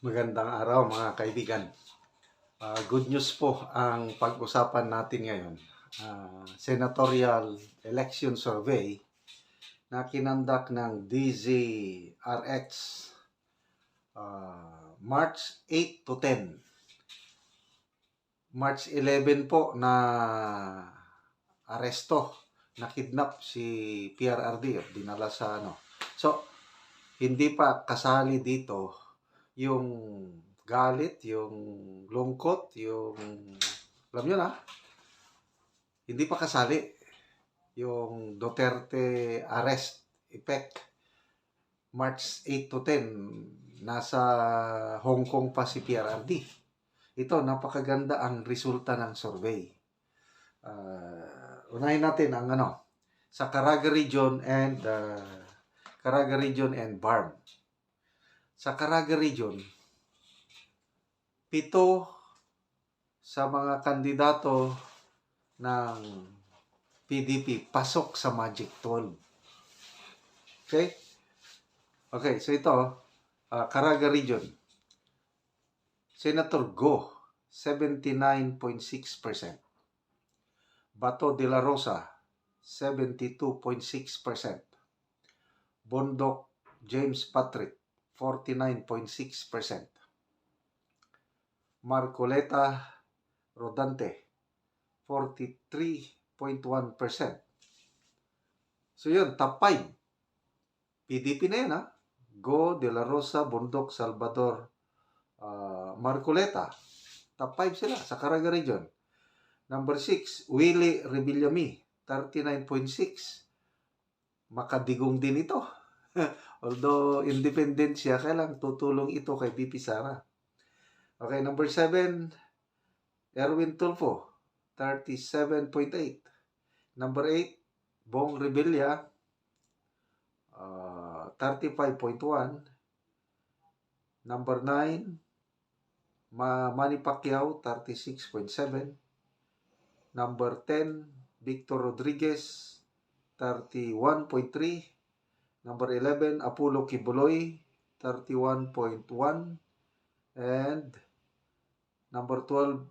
Magandang araw mga kaibigan. Good news po ang pag-usapan natin ngayon. Senatorial Election Survey na kinandak ng DZRX March 8 to 10. March 11 po na aresto, na kidnap si PRRD at dinala sa So, hindi pa kasali dito yung galit, yung lungkot, yung alam nyo na, hindi pa kasali yung Duterte arrest effect. March 8 to 10, nasa Hong Kong pa si PRRD. Ito, napakaganda ang resulta ng survey. Unahin natin ang sa Caraga Region and BARM. Sa Caraga Region, 7 sa mga kandidato ng PDP pasok sa Magic 12. Okay, so ito, Caraga Region. Senator Go, 79.6%. Bato de la Rosa, 72.6%. Bondok James Patrick, 49.6%. Marcoleta Rodante, 43.1%. So yun, top 5. PDP na yun, Go, De La Rosa, Bondok, Salvador, Marcoleta. Top 5 sila sa Caraga Region. Number 6, Willie Rebillami, 39.6. Makadigong din ito. Although independent siya, kailang tutulong ito kay BP Sara. Okay, number 7, Erwin Tulfo, 37.8. Number 8, Bong Revilla, 35.1. Number 9, Manny Pacquiao, 36.7. Number 10, Victor Rodriguez, 31.3. Number 11, Apollo Kibuloy, 31.1. And number 12,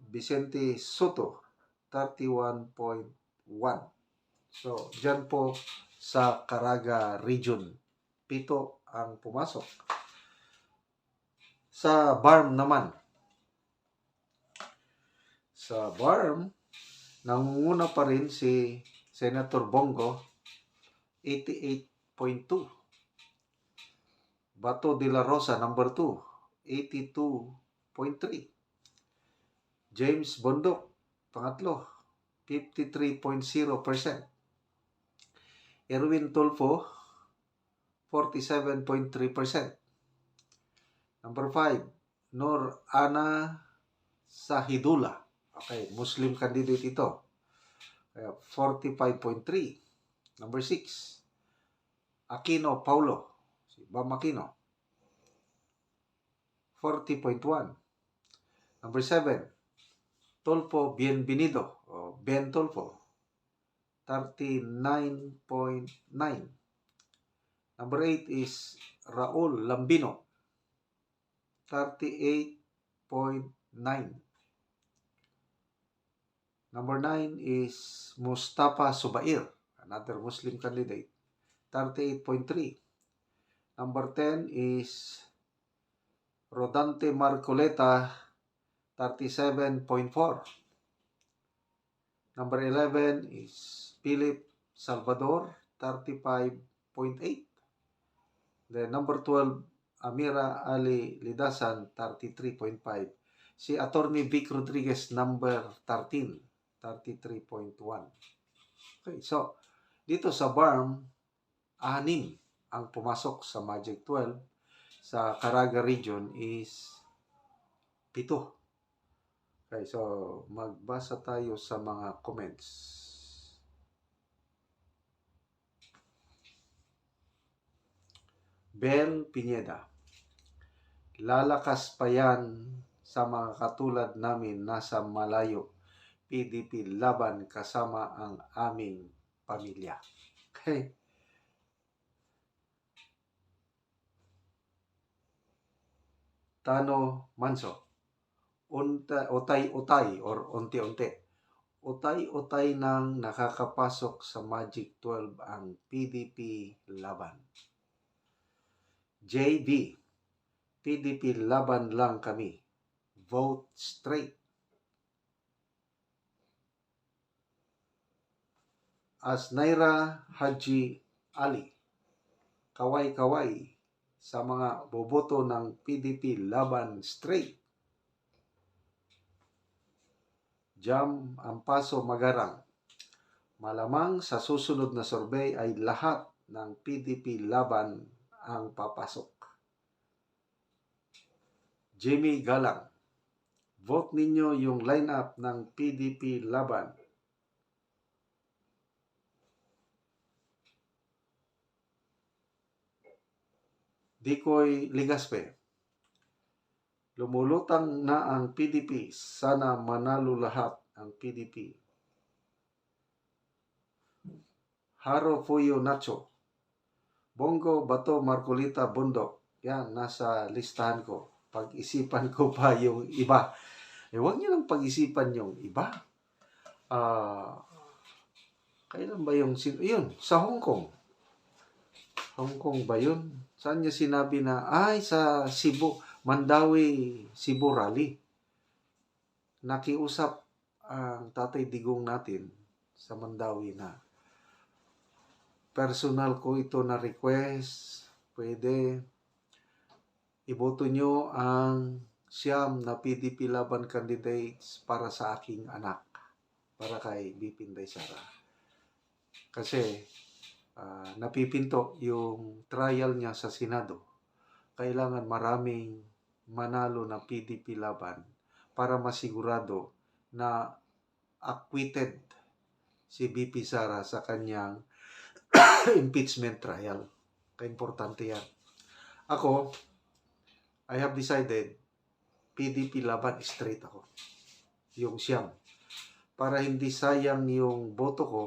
Vicente Soto, 31.1. So, dyan po sa Caraga Region, 7 ang pumasok. Sa BARM naman. Sa BARM, nangunguna pa rin si Senator Bongo, 88.2. Bato de la Rosa, number 2, 82.3. James Bondok, pangatlo, 53.0%. Erwin Tulfo, 47.3%. Number 5, Nur Ana Sahidullah. Okay, Muslim candidate ito. 45.3. Number 6, Aquino Paulo, si Bam Aquino, 40.1. Number 7, Tulfo Bienvenido, o Ben Tulfo, 39.9. Number 8 is Raul Lambino, 38.9. Number 9 is Mustafa Subair, another Muslim candidate, 38.3. Number 10 is Rodante Marcoleta, 37.4. Number 11 is Philip Salvador, 35.8. Then number 12, Amira Ali Lidasan, 33.5. Si Attorney Vic Rodriguez, number 13, 33.1. Okay, so dito sa BARM, 6 ang pumasok sa Magic 12. Sa Caraga Region is 7. Okay, so magbasa tayo sa mga comments. Bel Pineda, lalakas pa yan sa mga katulad namin nasa malayo. PDP laban kasama ang aming pamilya. Okay? Tano Manso. Utay-utay or unti-unti. Utay-utay nang nakakapasok sa Magic 12 ang PDP Laban. JB, PDP Laban lang kami. Vote straight. Asnaira Haji Ali, kaway-kaway sa mga boboto ng PDP Laban straight. Jam Ampaso Magarang, malamang sa susunod na survey ay lahat ng PDP Laban ang papasok. Jimmy Galang, vote ninyo yung lineup ng PDP Laban. Dikoy Ligaspe, lumulutang na ang PDP, sana manalo lahat ang PDP. Haro Fuyo Nacho, Bongo Bato Marcolita Bundok, yan, nasa listahan ko. Pag-isipan ko pa yung iba. Huwag niyo lang pag-isipan yung iba. Kailan ba yung yun, sa Hong Kong. Hong Kong ba yun? Saan niya sinabi na, ay, sa Cebu, Mandawi, Cebu Rally. Nakiusap ang Tatay Digong natin sa Mandawi na personal ko ito na request, pwede iboto nyo ang siyam na PDP Laban candidates para sa aking anak, para kay BP Inday Sara. Kasi napipinto yung trial niya sa Senado. Kailangan maraming manalo na PDP Laban para masigurado na acquitted si BP Sara sa kanyang impeachment trial. Kaimportante yan. Ako, I have decided PDP Laban straight ako. Yung siyam. Para hindi sayang yung boto ko,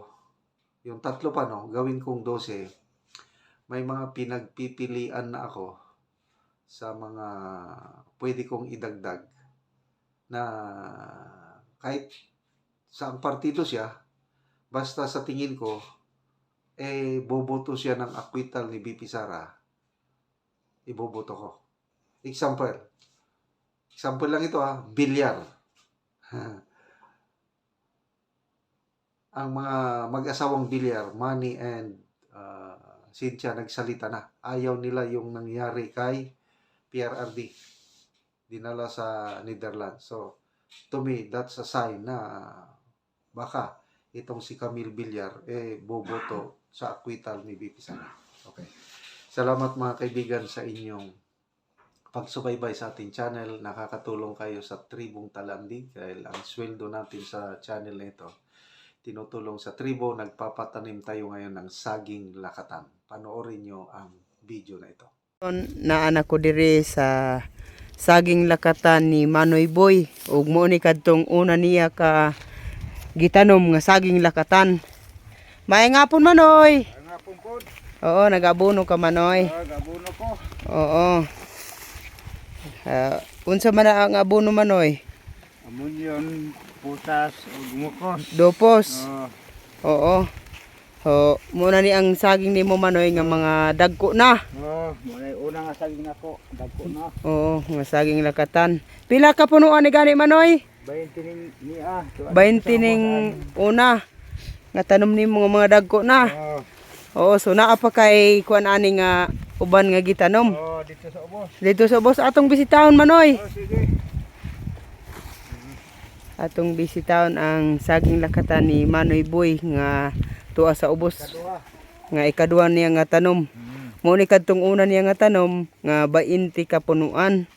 yung tatlo pa, no, gawin kong 12, may mga pinagpipilian na ako sa mga pwede kong idagdag na kahit saang partido siya, basta sa tingin ko, boboto siya ng acquittal ni BP Sara, iboboto ko. Example lang ito, bilyar. Ang mga mag-asawang bilyar, Manny and Cynthia, nagsalita na. Ayaw nila yung nangyari kay PRRD. Dinala sa Netherlands. So, to me, that's a sign na baka itong si Camille Villar, boboto sa acquittal ni BP Sara. Okay. Salamat mga kaibigan sa inyong pagsubaybay sa ating channel. Nakakatulong kayo sa Tribong Talamdig dahil ang sweldo natin sa channel na ito tinutulong sa tribo. Nagpapatanim tayo ngayon ng saging lakatan. Panoorin nyo ang video na ito. Naanak ko diri sa saging lakatan ni Manoy Boy. Ug mo ni kadtong una niya ka gitanom nga saging lakatan. May ngapon Manoy. Ngapon po. Oo, nagabuno ka Manoy. Gabuno ko. Oo. Unsa man ang abono Manoy? Amunyon, putas, ug gumukos. Dopos. Oo. Muna ni ang saging nimo Manoy nga mga dagko na. Muna una nga saging nako, dagko na. Oo, nga saging lakatan. Pila ka punuan ni gani Manoy? 20 ning niya. 20 ning una. Nga tanom nimo nga mga dagko na. Oo, so naa pa kay kuan ani nga uban nga gitanom. Dito sa ubos. Dito sa ubos atong bisitahon Manoy. Sige. Atong bisitahon ang saging lakatan ni Manoy Boy nga tuwa sa ubos. Nga ikaduha niya nga tanom. Mo ni kadtong una niya nga tanom nga 20 ka punuan.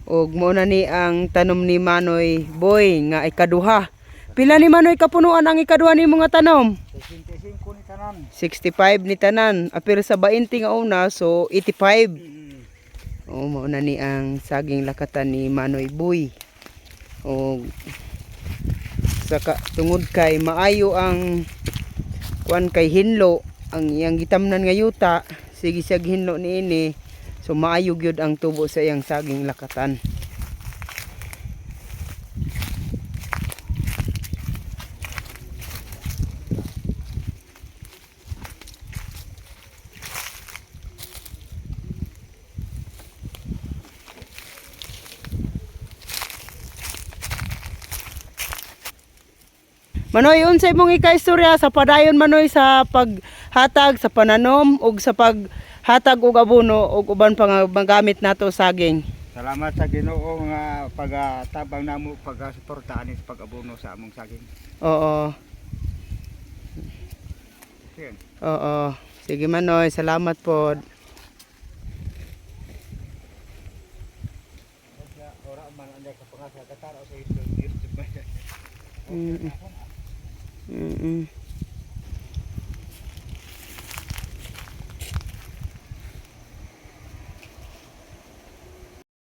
Og mo na ni ang tanom ni Manoy Boy nga ikaduha. Pila ni Manoy ka punuan ang ikaduha ni mga tanom? 65 ni tanan. 65 ni tanan. Apil sa 20 nga una so 85. O mo na ni ang saging lakatan ni Manoy Boy. O saka tungod kay maayo ang kuan kay hinlo ang iyang gitamnan nga yuta, sige siya hinlo niini So maayog yun ang tubo sa iyang saging lakatan. Manoy, unsay mong ikaistorya sa padayon Manoy sa paghatag sa pananom ug sa paghatag og abono ug uban pa nga magamit nato saging. Salamat sa Ginoo nga pagtabang namo pagsuportahan sa pag-abono sa among saging. Oo. Yan. Oo. Sige Manoy, salamat po. Ora man anda ka pangasa kataro sa YouTube. Mm. Mm.